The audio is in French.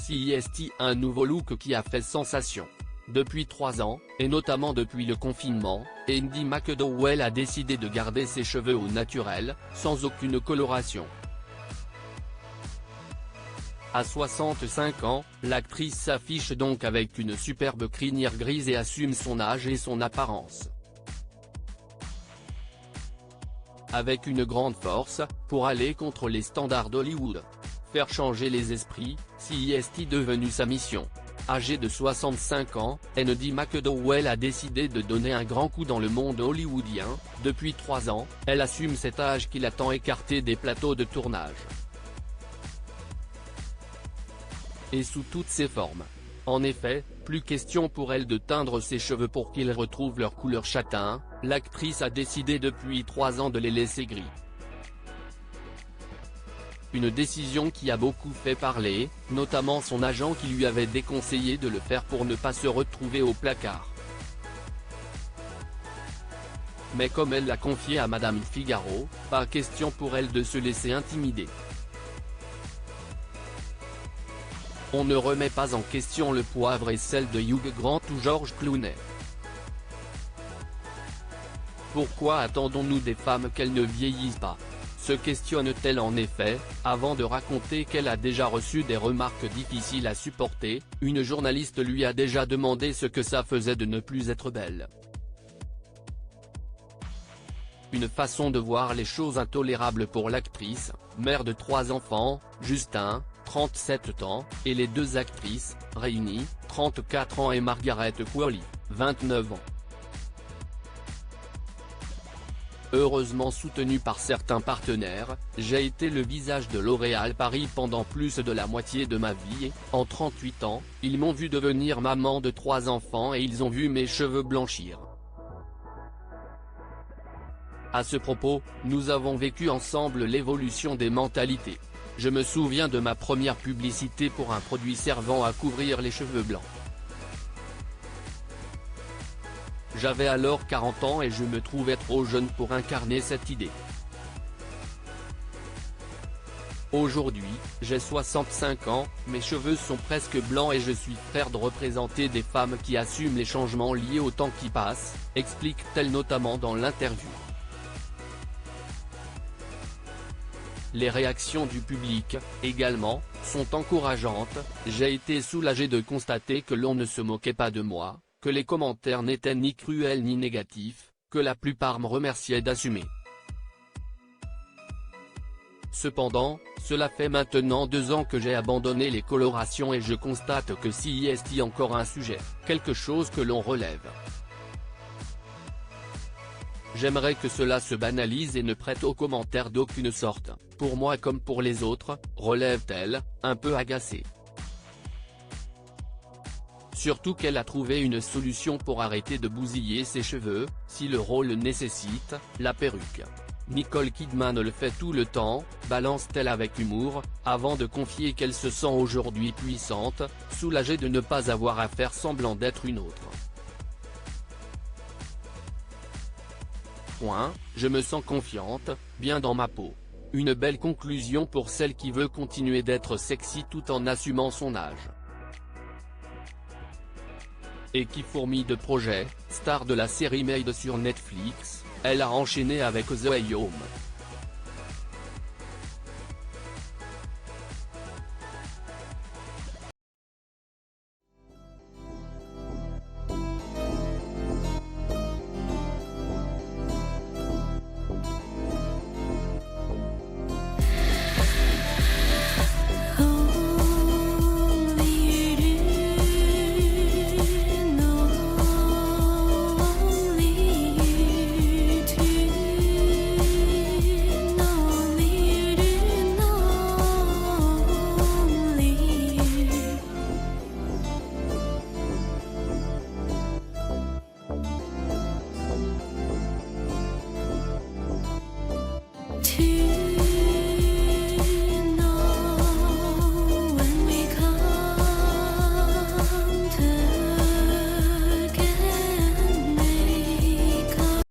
CEST a un nouveau look qui a fait sensation. Depuis 3 ans, et notamment depuis le confinement, Andie McDowell a décidé de garder ses cheveux au naturel, sans aucune coloration. À 65 ans, l'actrice s'affiche donc avec une superbe crinière grise et assume son âge et son apparence. Avec une grande force, pour aller contre les standards d'Hollywood. Faire changer les esprits, CEST devenu sa mission. Âgée de 65 ans, Andie McDowell a décidé de donner un grand coup dans le monde hollywoodien. Depuis 3 ans, elle assume cet âge qui l'a tant écarté des plateaux de tournage. Et sous toutes ses formes. En effet, plus question pour elle de teindre ses cheveux pour qu'ils retrouvent leur couleur châtain, l'actrice a décidé depuis 3 ans de les laisser gris. Une décision qui a beaucoup fait parler, notamment son agent qui lui avait déconseillé de le faire pour ne pas se retrouver au placard. Mais comme elle l'a confié à Madame Figaro, pas question pour elle de se laisser intimider. On ne remet pas en question le poivre et sel de Hugh Grant ou George Clooney. Pourquoi attendons-nous des femmes qu'elles ne vieillissent pas ? Se questionne-t-elle en effet, avant de raconter qu'elle a déjà reçu des remarques difficiles à supporter. Une journaliste lui a déjà demandé ce que ça faisait de ne plus être belle. Une façon de voir les choses intolérable pour l'actrice, mère de 3 enfants, Justin, 37 ans, et les 2 actrices, réunies, 34 ans et Margaret Qualley, 29 ans. Heureusement soutenu par certains partenaires, j'ai été le visage de L'Oréal Paris pendant plus de la moitié de ma vie et, en 38 ans, ils m'ont vu devenir maman de 3 enfants et ils ont vu mes cheveux blanchir. À ce propos, nous avons vécu ensemble l'évolution des mentalités. Je me souviens de ma première publicité pour un produit servant à couvrir les cheveux blancs. J'avais alors 40 ans et je me trouvais trop jeune pour incarner cette idée. Aujourd'hui, j'ai 65 ans, mes cheveux sont presque blancs et je suis fier de représenter des femmes qui assument les changements liés au temps qui passe, explique-t-elle notamment dans l'interview. Les réactions du public, également, sont encourageantes. J'ai été soulagé de constater que l'on ne se moquait pas de moi, que les commentaires n'étaient ni cruels ni négatifs, que la plupart me remerciaient d'assumer. Cependant, cela fait maintenant 2 ans que j'ai abandonné les colorations et je constate que CEST encore un sujet, quelque chose que l'on relève. J'aimerais que cela se banalise et ne prête aux commentaires d'aucune sorte, pour moi comme pour les autres, relève-t-elle, un peu agacée. Surtout qu'elle a trouvé une solution pour arrêter de bousiller ses cheveux, si le rôle le nécessite, la perruque. Nicole Kidman le fait tout le temps, balance-t-elle avec humour, avant de confier qu'elle se sent aujourd'hui puissante, soulagée de ne pas avoir à faire semblant d'être une autre. Je me sens confiante, bien dans ma peau. Une belle conclusion pour celle qui veut continuer d'être sexy tout en assumant son âge. Et qui fourmille de projets, star de la série Made sur Netflix, elle a enchaîné avec The Home. To